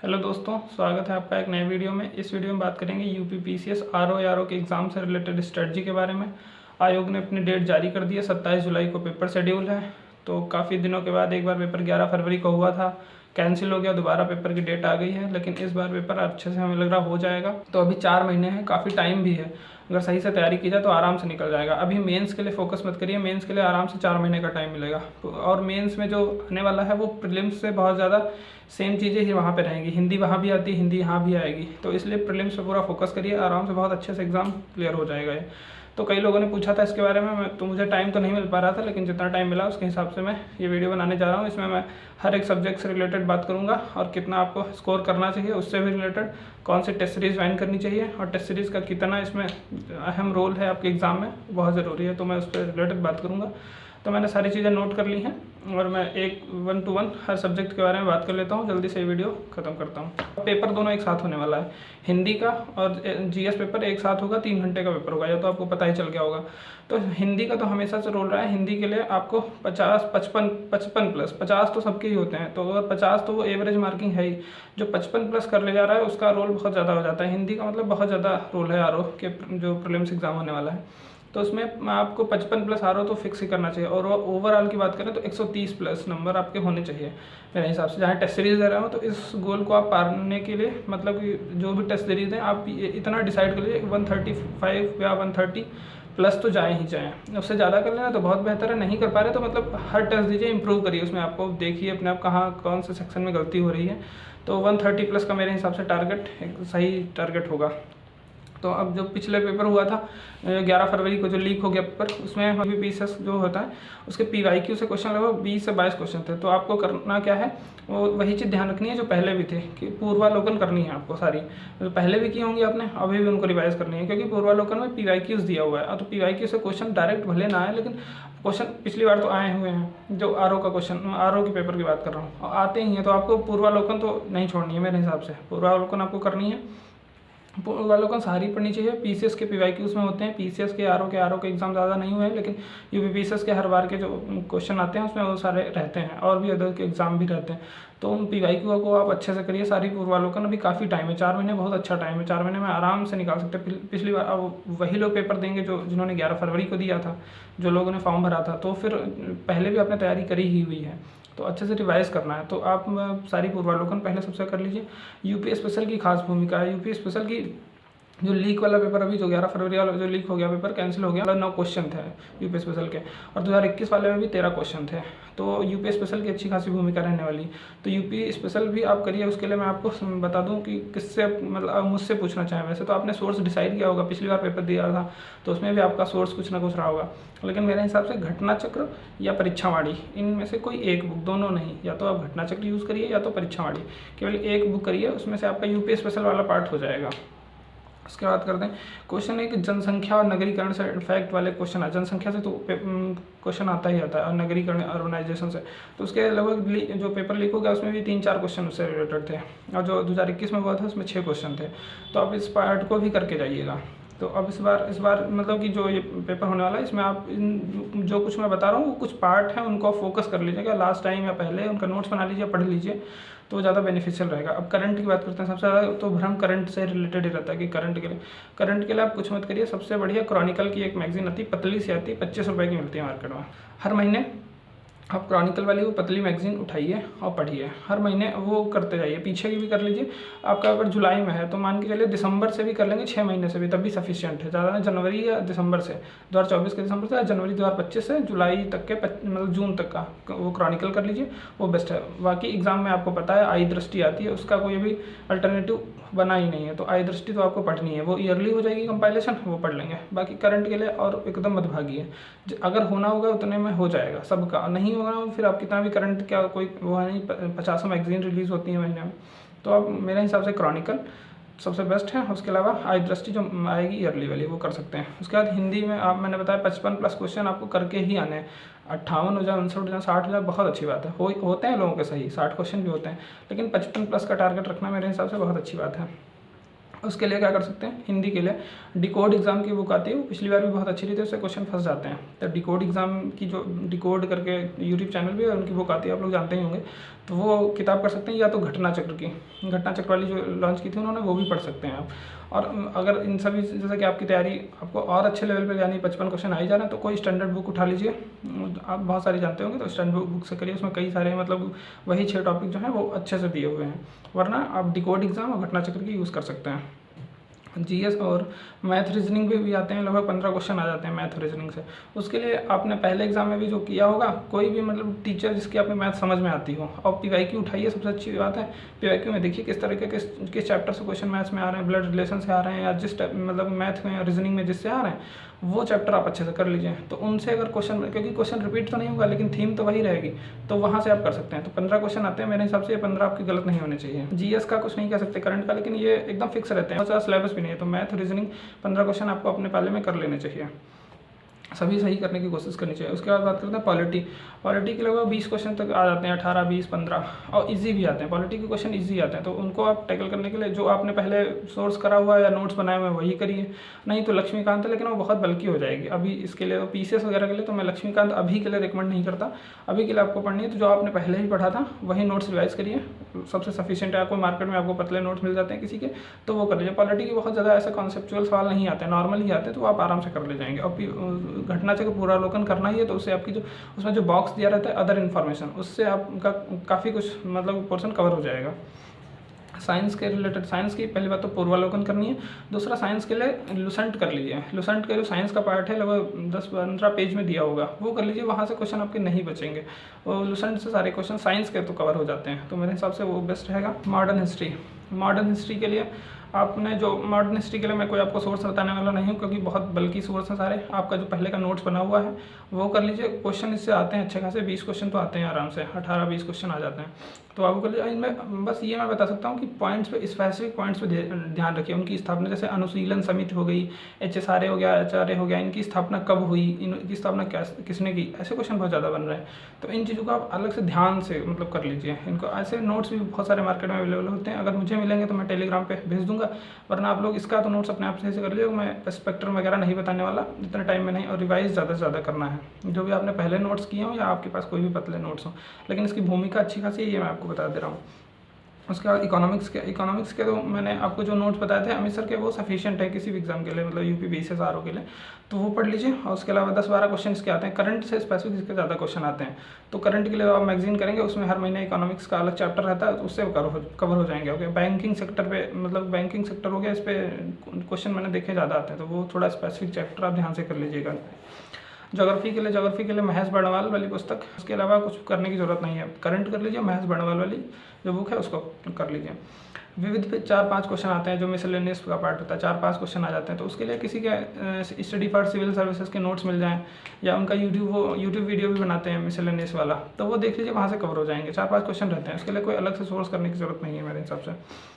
Hello दोस्तों, स्वागत है आपका एक नए वीडियो में। इस वीडियो में बात करेंगे यूपीपीसीएस आरओ के एग्ज़ाम से रिलेटेड स्ट्रेटजी के बारे में। आयोग ने अपनी डेट जारी कर दी है, 27 जुलाई को पेपर शेड्यूल है। तो काफ़ी दिनों के बाद एक बार पेपर 11 फरवरी को हुआ था, कैंसिल हो गया, दोबारा पेपर की डेट आ गई है। लेकिन इस बार पेपर अच्छे से हमें लग रहा हो जाएगा। तो अभी 4 महीने हैं, काफ़ी टाइम भी है। अगर सही से तैयारी की जाए तो आराम से निकल जाएगा। अभी मेंस के लिए फोकस मत करिए, मेंस के लिए आराम से 4 महीने का टाइम मिलेगा। और मेंस में जो आने वाला है वो प्रीलिम्स से बहुत ज़्यादा सेम चीज़ें ही वहाँ पे रहेंगी। हिंदी वहाँ भी आती है, हिंदी यहाँ भी आएगी। तो इसलिए प्रीलिम्स पे पूरा फोकस करिए, आराम से बहुत अच्छे से एग्ज़ाम क्लियर हो जाएगा ये। तो कई लोगों ने पूछा था इसके बारे में, तो मुझे टाइम तो नहीं मिल पा रहा था, लेकिन जितना टाइम मिला उसके हिसाब से मैं ये वीडियो बनाने जा रहा हूँ। इसमें मैं हर एक सब्जेक्ट से रिलेटेड बात करूँगा और कितना आपको स्कोर करना चाहिए, उससे भी रिलेटेड कौन सी टेस्ट सीरीज़ ज्वाइन करनी चाहिए और टेस्ट सीरीज़ का कितना इसमें अहम रोल है आपके एग्ज़ाम में, बहुत ज़रूरी है। तो मैं उस पर रिलेटेड बात करूँगा। तो मैंने सारी चीज़ें नोट कर ली हैं और मैं एक 1 to 1 हर सब्जेक्ट के बारे में बात कर लेता हूँ। जल्दी से ये वीडियो ख़त्म करता हूँ। पेपर दोनों एक साथ होने वाला है, हिंदी का और जीएस पेपर एक साथ होगा। 3 घंटे का पेपर होगा, यह तो आपको पता ही चल गया होगा। तो हिंदी का तो हमेशा से रोल रहा है। हिंदी के लिए आपको 55 प्लस 50 तो सबके ही होते हैं। तो अगर 50 तो वो एवरेज मार्किंग है ही। जो 55 प्लस कर ले जा रहा है उसका रोल बहुत ज़्यादा हो जाता है। हिंदी का मतलब बहुत ज़्यादा रोल है आरओ के जो प्रीलिम्स एग्ज़ाम होने वाला है। तो उसमें आपको 55 प्लस आरओ तो फिक्स ही करना चाहिए। और ओवरऑल की बात करें तो 130 प्लस नंबर आपके होने चाहिए मेरे हिसाब से। जहाँ टेस्ट सीरीज़ दे रहा हूँ तो इस गोल को आप पाने के लिए, मतलब कि जो भी टेस्ट सीरीज़ हैं आप इतना डिसाइड कर लीजिए 135 या 130 प्लस तो जाएँ ही जाएँ। उससे ज़्यादा कर लेना तो बहुत बेहतर है। नहीं कर पा रहे तो मतलब हर टेस्ट दीजिए, इंप्रूव करिए उसमें। आपको देखिए अपने आप कहाँ कौन से सेक्शन में गलती हो रही है। तो 130 प्लस का मेरे हिसाब से टारगेट एक सही टारगेट होगा। तो अब जो पिछले पेपर हुआ था 11 फरवरी को जो लीक हो गया पेपर, उसमें यूपीपीसीएस जो होता है उसके पीवाईक्यू से क्वेश्चन लगभग 20 से 22 क्वेश्चन थे। तो आपको करना क्या है, वो वही चीज़ ध्यान रखनी है जो पहले भी थे, कि पूर्वालोकन करनी है आपको सारी। जो पहले भी की होंगी आपने, अभी भी उनको रिवाइज करनी है, क्योंकि पूर्वालोकन में पीवाईक्यूज़ दिया हुआ है। तो पीवाईक्यू से क्वेश्चन डायरेक्ट भले ना आए, लेकिन क्वेश्चन पिछली बार तो आए हुए हैं। जो आरओ का क्वेश्चन, आरओ के पेपर की बात कर रहा हूँ, आते ही हैं। तो आपको पूर्वालोकन तो नहीं छोड़नी है मेरे हिसाब से, पूर्वालोकन आपको करनी है। पूर्वालोकन सारी पढ़नी चाहिए। पीसीएस के पीवाईक्यूज़ में होते हैं, पीसीएस के आरओ के एग्जाम ज़्यादा नहीं हुए हैं, लेकिन यूपीपीसीएस के हर बार के जो क्वेश्चन आते हैं उसमें वो सारे रहते हैं, और भी अदर के एग्जाम भी रहते हैं। तो उन पीवाईक्यू को आप अच्छे से करिए। सारी पूर्वालोकन अभी काफ़ी टाइम है, 4 महीने बहुत अच्छा टाइम है। 4 महीने में आराम से निकाल सकते हैं। पिछली बार अब वही लोग पेपर देंगे जिन्होंने 11 फरवरी को दिया था, जो लोगों ने फॉर्म भरा था। तो फिर पहले भी आपने तैयारी करी ही हुई है, तो अच्छे से रिवाइज करना है। तो आप सारी पूर्वालोकन पहले सबसे कर लीजिए। यूपी स्पेशल की खास भूमिका है। यूपी स्पेशल की जो लीक वाला पेपर अभी जो 11 फरवरी वाला जो लीक हो गया पेपर, कैंसिल हो गया, 9 क्वेश्चन थे यूपी स्पेशल के, और 2021 वाले में भी 13 क्वेश्चन थे। तो यूपी स्पेशल की अच्छी खासी भूमिका रहने वाली। तो यूपी स्पेशल भी आप करिए। उसके लिए मैं आपको बता दूं कि किससे, मतलब मुझसे पूछना चाहें। वैसे तो आपने सोर्स डिसाइड किया होगा, पिछली बार पेपर दिया था तो उसमें भी आपका सोर्स कुछ ना कुछ रहा होगा। लेकिन मेरे हिसाब से घटना चक्र या परीक्षावाणी, इनमें से कोई एक बुक, दोनों नहीं। या तो आप घटना चक्र यूज़ करिए या तो परीक्षावाणी, केवल एक बुक करिए, उसमें से आपका यूपी स्पेशल वाला पार्ट हो जाएगा। उसके बाद करते हैं क्वेश्चन एक जनसंख्या और नगरीकरण से इन्फैक्ट वाले क्वेश्चन है। जनसंख्या से तो क्वेश्चन आता ही आता है, और नगरीकरण अर्बनाइजेशन से। तो उसके लगभग जो पेपर लीक हो गया उसमें भी 3-4 क्वेश्चन उससे रिलेटेड थे, और जो 2021 में हुआ था उसमें 6 क्वेश्चन थे। तो आप इस पार्ट को भी करके जाइएगा। तो अब इस बार मतलब कि जो ये पेपर होने वाला है, इसमें आप जो कुछ मैं बता रहा हूँ वो कुछ पार्ट हैं, उनको फोकस कर लीजिएगा। लास्ट टाइम या पहले उनका नोट्स बना लीजिए, पढ़ लीजिए, तो ज़्यादा बेनिफिशियल रहेगा। अब करंट की बात करते हैं। सबसे ज़्यादा तो भ्रम करंट से रिलेटेड ही रहता है कि करंट के लिए आप कुछ मत करिए। सबसे बढ़िया क्रॉनिकल की एक मैगजीन आती है, पतली सी आती है, 25 रुपये की मिलती है मार्केट में। हर महीने आप क्रॉनिकल वाली वो पतली मैगजीन उठाइए और पढ़िए। हर महीने वो करते जाइए। पीछे की भी कर लीजिए। आपका अगर जुलाई में है तो मान के चलिए दिसंबर से भी कर लेंगे, 6 महीने से भी, तब भी सफिशिएंट है। ज़्यादा ना जनवरी या दिसंबर से, 2024 के दिसंबर से, जनवरी 2025 से जुलाई तक के मतलब जून तक का वो क्रॉनिकल कर लीजिए, वो बेस्ट है। बाकी एग्जाम में आपको पता है आई दृष्टि आती है, उसका कोई भी अल्टरनेटिव बना ही नहीं है। तो आई दृष्टि तो आपको पढ़नी है, वो ईयरली हो जाएगी कंपाइलेशन, वो पढ़ लेंगे। बाकी करंट के लिए और एकदम मत भागिए। अगर होना होगा उतने में हो जाएगा सबका, नहीं होगा फिर आप कितना भी करंट क्या कोई वो है नहीं, 50 मैगजीन रिलीज़ होती है महीने में। तो आप मेरे हिसाब से क्रॉनिकल सबसे बेस्ट है। उसके अलावा आई दृष्टि जो आएगी ईयरली वाली, वो कर सकते हैं। उसके बाद हिंदी में आप, मैंने बताया 55 प्लस क्वेश्चन आपको करके ही आने हैं। 58 हो जाए, 59 हो जाए, 60 हो जाए, बहुत अच्छी बात है। होते हैं लोगों के सही 60 क्वेश्चन भी होते हैं, लेकिन 55 प्लस का टारगेट रखना मेरे हिसाब से बहुत अच्छी बात है। उसके लिए क्या कर सकते हैं, हिंदी के लिए डिकोड एग्ज़ाम की बुक आती है, वो पिछली बार भी बहुत अच्छी रही थी, उससे क्वेश्चन फंस जाते हैं। तो डिकोड एग्ज़ाम की जो डिकोड करके यूट्यूब चैनल भी है, उनकी बुक आती है, आप लोग जानते ही होंगे। तो वो किताब कर सकते हैं, या तो घटना चक्र की, घटना चक्र वाली जो लॉन्च की थी उन्होंने, वो भी पढ़ सकते हैं आप। और अगर इन सभी जैसे कि आपकी तैयारी आपको और अच्छे लेवल पे यानी 55 क्वेश्चन आ ही जा रहे हैं, तो कोई स्टैंडर्ड बुक उठा लीजिए। आप बहुत सारी जानते होंगे, तो स्टैंडर्ड बुक से करिए, उसमें कई सारे मतलब वही 6 टॉपिक जो हैं वो अच्छे से दिए हुए हैं। वरना आप डिकोड एग्ज़ाम और घटना चक्र की यूज़ कर सकते हैं। जीएस और मैथ रीजनिंग भी आते हैं, लगभग 15 क्वेश्चन आ जाते हैं मैथ रीजनिंग से। उसके लिए आपने पहले एग्जाम में भी जो किया होगा, कोई भी मतलब टीचर जिसकी आपको मैथ समझ में आती हो, और पीवाईक्यू उठाइए, सबसे अच्छी बात है पीवाईक्यू में देखिए किस तरह के किस चैप्टर से क्वेश्चन मैथ्स में आ रहे हैं, ब्लड रिलेशन से आ रहे हैं, या जिस मतलब मैथ में रीजनिंग में जिससे आ रहे हैं, वो चैप्टर आप अच्छे से कर लीजिए। तो उनसे अगर क्वेश्चन, क्योंकि क्वेश्चन रिपीट तो नहीं होगा लेकिन थीम तो वही रहेगी, तो वहाँ से आप कर सकते हैं। तो 15 क्वेश्चन आते हैं, मेरे हिसाब से ये 15 आपके गलत नहीं होने चाहिए। जीएस का कुछ नहीं कह सकते, करंट का, लेकिन ये एकदम फिक्स रहते हैं, बहुत ज़्यादा सिलेबस भी नहीं है। तो मैथ रीजनिंग 15 क्वेश्चन आपको अपने पहले में कर लेने चाहिए, सभी सही करने की कोशिश करनी चाहिए। उसके बाद बात करते हैं पॉलिटी के लगभग 20 क्वेश्चन तक आ जाते हैं, 18, 20, 15, और इजी भी आते हैं। पॉलिटी के क्वेश्चन इजी आते हैं, तो उनको आप टैकल करने के लिए जो आपने पहले सोर्स करा हुआ है या नोट्स बनाए हुए हैं वही करिए। नहीं तो लक्ष्मीकांत है, लेकिन वो बहुत बल्कि हो जाएगी अभी इसके लिए, पीसीएस वगैरह के लिए तो मैं लक्ष्मीकांत अभी के लिए रिकमेंड नहीं करता। अभी के लिए आपको पढ़नी है तो जो आपने पहले ही पढ़ा था वही नोट्स रिवाइज करिए, सबसे सफिशिएंट है। आपको मार्केट में आपको पतले नोट्स मिल जाते हैं किसी के, तो वो कर लीजिए। पॉलिटी के बहुत ज़्यादा ऐसे कॉन्सेप्चुअल सवाल नहीं आते हैं, नॉर्मल ही आते हैं, तो आप आराम से कर ले जाएंगे। और घटना चक्र पूरा अवलोकन करना ही है, तो उससे आपकी जो उसमें जो बॉक्स दिया रहता है अदर इन्फॉर्मेशन, उससे आपका काफ़ी कुछ मतलब पोर्शन कवर हो जाएगा। साइंस के रिलेटेड, साइंस की पहली बात तो पूर्वावलोकन करनी है। दूसरा, साइंस के लिए लुसेंट कर लीजिए। लुसेंट का जो साइंस का पार्ट है लगभग 10-15 पेज में दिया होगा, वो कर लीजिए, वहाँ से क्वेश्चन आपके नहीं बचेंगे। और लुसेंट से सारे क्वेश्चन साइंस के तो कवर हो जाते हैं, तो मेरे हिसाब से वो बेस्ट रहेगा। मॉडर्न हिस्ट्री के लिए आपने जो मॉडर्न हिस्ट्री के लिए मैं कोई आपको सोर्स बताने वाला नहीं हूँ, क्योंकि बहुत बल्कि सोर्स हैं सारे। आपका जो पहले का नोट्स बना हुआ है वो कर लीजिए। क्वेश्चन इससे आते हैं अच्छे खासे, 20 क्वेश्चन तो आते हैं आराम से, 18-20 क्वेश्चन आ जाते हैं, तो आपको कर लीजिए। इनमें बस ये मैं बता सकता हूँ कि पॉइंट्स पे, स्पेसिफिक पॉइंट्स पे ध्यान रखिए। उनकी स्थापना, जैसे अनुशीलन समिति हो गई, HSRA हो गया, HRA हो गया, इनकी स्थापना कब हुई, इनकी स्थापना किसने की, ऐसे क्वेश्चन बहुत ज़्यादा बन रहे हैं। तो इन चीज़ों को आप अलग से ध्यान से मतलब कर लीजिए। इनको ऐसे नोट्स भी बहुत सारे मार्केट में अवेलेबल होते हैं, अगर मुझे मिलेंगे तो मैं टेलीग्राम पे भेज दूंगा, वरना आप लोग इसका तो नोट्स अपने आप से कर लीजिए। मैं स्पेक्ट्रम वगैरह नहीं बताने वाला इतने टाइम में नहीं, और रिवाइज ज़्यादा से ज़्यादा करना है। जो भी आपने पहले नोट्स किए हों या आपके पास कोई भी पतले नोट्स हों, लेकिन इसकी भूमिका अच्छी खासी है, ये मैं आपको बता दे रहा हूँ। उसके बाद इकोनॉमिक्स के तो मैंने आपको जो नोट्स बताए थे अमित सर के, वो सफिशिएंट है किसी भी एग्जाम के लिए, मतलब यूपी बीसीएस आरओ के लिए, तो वो पढ़ लीजिए। और उसके अलावा 10-12 क्वेश्चन इसके आते हैं, करंट से स्पेसिफिक इसके ज़्यादा क्वेश्चन आते हैं। तो करंट के लिए आप मैगजीन करेंगे, उसमें हर महीने इकोनॉमिक्स का अलग चैप्टर रहता है, तो उससे कवर हो जाएंगे। ओके, बैंकिंग सेक्टर पे, मतलब बैंकिंग सेक्टर हो गया, इस पर क्वेश्चन मैंने देखे ज़्यादा आते हैं, तो वो थोड़ा स्पेसिफिक चैप्टर आप ध्यान से कर लीजिएगा। ज्योग्राफी के लिए महेश बर्णवाल वाली पुस्तक, उसके अलावा कुछ करने की जरूरत नहीं है। करंट कर लीजिए, महेश बर्णवाल वाली जो बुक है उसको कर लीजिए। विविध पे 4-5 क्वेश्चन आते हैं, जो मिसलेनियस का पार्ट होता है, 4-5 क्वेश्चन आ जाते हैं। तो उसके लिए किसी के स्टडी फॉर सिविल सर्विसेज के नोट्स मिल जाएं, या उनका यूट्यूब वीडियो भी बनाते हैं मिसलेनियस वाला, तो वो देख लीजिए, वहाँ से कवर हो जाएंगे। 4-5 क्वेश्चन रहते हैं, उसके लिए कोई अलग से सोर्स करने की जरूरत नहीं है मेरे हिसाब से।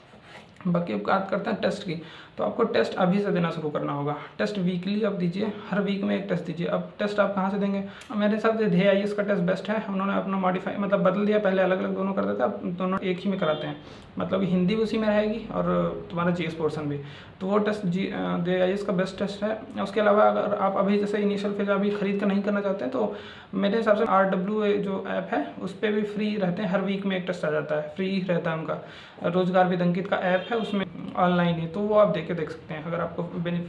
बाकी अब बात करते हैं टेस्ट की, तो आपको टेस्ट अभी से देना शुरू करना होगा। टेस्ट वीकली आप दीजिए, हर वीक में एक टेस्ट दीजिए। अब टेस्ट आप कहाँ से देंगे? मेरे हिसाब से ध्येय IAS का टेस्ट बेस्ट है। उन्होंने अपना मॉडिफाई मतलब बदल दिया, पहले अलग अलग दोनों करते थे, अब दोनों एक ही में कराते हैं, मतलब हिंदी उसी में रहेगी और तुम्हारा GS पोर्शन भी। तो वो टेस्ट ध्येय IAS का बेस्ट टेस्ट है। उसके अलावा अगर आप अभी जैसे इनिशियल फेज अभी खरीद कर नहीं करना चाहते हैं, तो मेरे हिसाब से RWA जो ऐप है उस पर भी फ्री रहते हैं, हर वीक में एक टेस्ट आ जाता है, फ्री रहता है उनका। रोजगार विद अंकित का ऐप है, उसमें ऑनलाइन है, तो वो आप दे के देख सकते हैं। अगर आपको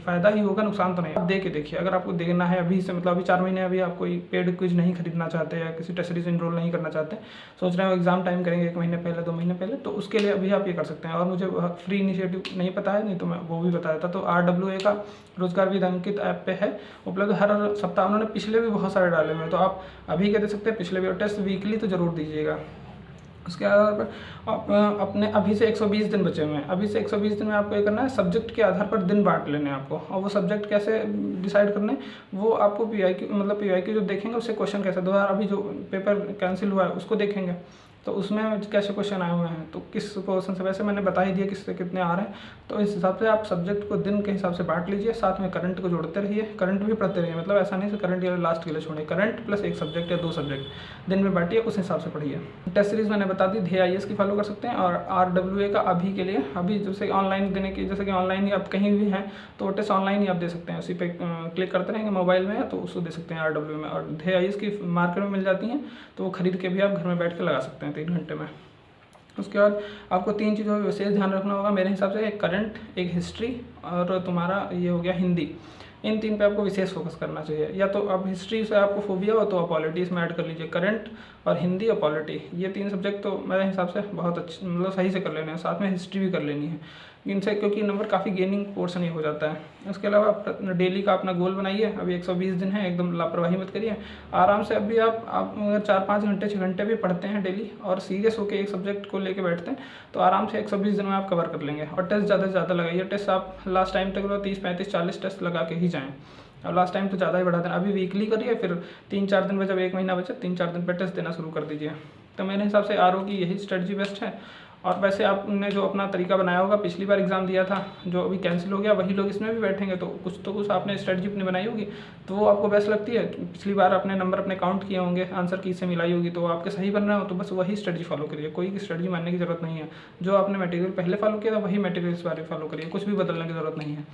फ़ायदा ही होगा, नुकसान तो नहीं, आप दे के देखिए। अगर आपको देखना है अभी से, मतलब अभी 4 महीने अभी आप कोई पेड क्विज नहीं खरीदना चाहते या किसी टेस्ट सीरीज इनरोल नहीं करना चाहते, सोच रहे हो एग्जाम टाइम करेंगे 1 महीने पहले 2 महीने पहले, तो उसके लिए अभी आप ये कर सकते हैं। और मुझे फ्री इनिशिएटिव नहीं पता है, नहीं तो मैं वो भी बता देता। तो RWA का रोजगार विद अंकित ऐप पे है उपलब्ध, हर सप्ताह उन्होंने पिछले भी बहुत सारे डाले हुए हैं, तो आप अभी क्या दे सकते हैं, पिछले भी। और टेस्ट वीकली तो जरूर दीजिएगा। उसके आधार पर अपने अभी से 120 दिन बचे हुए हैं, अभी से 120 दिन में आपको ये करना है, सब्जेक्ट के आधार पर दिन बांट लेने हैं आपको। और वो सब्जेक्ट कैसे डिसाइड करने, वो आपको PYQ जो देखेंगे उससे क्वेश्चन कैसे, 2 बार अभी जो पेपर कैंसिल हुआ है उसको देखेंगे, तो उसमें कैसे क्वेश्चन आए हुए हैं, तो किस पोर्शन से, वैसे मैंने बता ही दिया किससे कितने आ रहे हैं। तो इस हिसाब से आप सब्जेक्ट को दिन के हिसाब से बांट लीजिए, साथ में करंट को जोड़ते रहिए, करंट भी पढ़ते रहिए, मतलब ऐसा नहीं कि करंट या लास्ट के लिए छोड़िए, करंट प्लस एक सब्जेक्ट या 2 सब्जेक्ट दिन में बांटिए, उस हिसाब से पढ़िए। टेस्ट सीरीज़ मैंने बता दी, ध्येय IAS की फॉलो कर सकते हैं। और RWA का अभी के लिए, अभी जैसे ऑनलाइन देने की, जैसे कि ऑनलाइन ही आप कहीं भी हैं तो टेस्ट ऑनलाइन ही आप दे सकते हैं, उसी पे क्लिक करते रहेंगे मोबाइल में तो उसको दे सकते हैं RWA में। और ध्येय IAS की मार्केट में मिल जाती हैं, तो वो खरीद के भी आप घर में बैठ के लगा सकते हैं 3 घंटे में। उसके बाद आपको 3 चीज़ों में विशेष ध्यान रखना होगा मेरे हिसाब से, एक करंट, एक हिस्ट्री और तुम्हारा ये हो गया हिंदी। इन 3 पे आपको विशेष फोकस करना चाहिए। या तो अब हिस्ट्री से आपको फोबिया हो तो आप पॉलिटी इसमें ऐड कर लीजिए, करंट और हिंदी और पॉलिटी, ये 3 सब्जेक्ट तो मेरे हिसाब से बहुत अच्छे, मतलब सही से कर लेने हैं, साथ में हिस्ट्री भी कर लेनी है इनसे, क्योंकि नंबर काफ़ी गेनिंग पोर्शन ही हो जाता है। उसके अलावा डेली का अपना गोल बनाइए, अभी 120 दिन है, एकदम लापरवाही मत करिए, आराम से। अभी आप अगर 4-5 घंटे 6 घंटे भी पढ़ते हैं डेली और सीरियस होकर एक सब्जेक्ट को लेके बैठते हैं तो आराम से 120 दिन में आप कवर कर लेंगे। और टेस्ट ज़्यादा से ज़्यादा लगाइए, टेस्ट आप लास्ट टाइम तक 30, 35, 40 टेस्ट लगा के ही जाएँ। और लास्ट टाइम तो ज़्यादा ही बढ़ा देना, अभी वीकली करिए, फिर 3-4 दिन पे, जब 1 महीना बचे 3-4 दिन पे टेस्ट देना शुरू कर दीजिए। तो मेरे हिसाब से RO की यही स्ट्रेटजी बेस्ट है। और वैसे आपने जो अपना तरीका बनाया होगा, पिछली बार एग्जाम दिया था जो अभी कैंसिल हो गया, वही लोग इसमें भी बैठेंगे, तो कुछ आपने स्ट्रेटजी अपनी बनाई होगी तो वो आपको बेस्ट लगती है। पिछली बार आपने नंबर अपने काउंट किए होंगे, आंसर की से मिलाई होगी, तो आपके सही बन रहे हो तो बस वही स्ट्रेटजी फॉलो करिए, कोई स्ट्रेटजी मानने की जरूरत नहीं है। जो आपने मटेरियल पहले फॉलो किया था वही मटेरियल इस बार फॉलो करिए, कुछ भी बदलने की जरूरत नहीं है।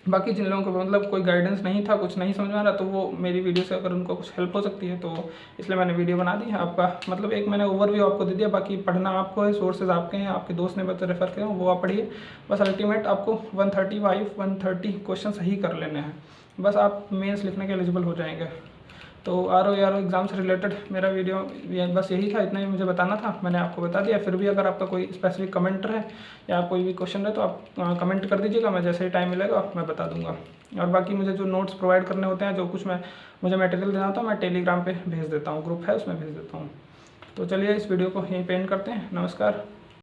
बाकी जिन लोगों को मतलब कोई गाइडेंस नहीं था, कुछ नहीं समझ में आ रहा, तो वो मेरी वीडियो से अगर उनको कुछ हेल्प हो सकती है तो इसलिए मैंने वीडियो बना दी है। आपका मतलब एक मैंने ओवरव्यू आपको दे दिया, बाकी पढ़ना आपको है, सोर्सेज आपके हैं, आपके दोस्त ने बस रेफर किया वो आप पढ़िए। बस अल्टीमेट आपको 130 क्वेश्चन सही कर लेने हैं, बस आप मेंस लिखने के एलिजिबल हो जाएंगे। तो RO एग्ज़ाम से रिलेटेड मेरा वीडियो बस यही था, इतना ही मुझे बताना था, मैंने आपको बता दिया। फिर भी अगर आपका कोई स्पेसिफिक कमेंट है या कोई भी क्वेश्चन है तो आप कमेंट कर दीजिएगा, मैं जैसे ही टाइम मिलेगा मैं बता दूंगा। और बाकी मुझे जो नोट्स प्रोवाइड करने होते हैं, जो कुछ मुझे मटेरियल देना होता है, मैं टेलीग्राम पे भेज देता हूँ, ग्रुप है उसमें भेज देता हूँ। तो चलिए इस वीडियो को यहीं पे एंड करते हैं। नमस्कार।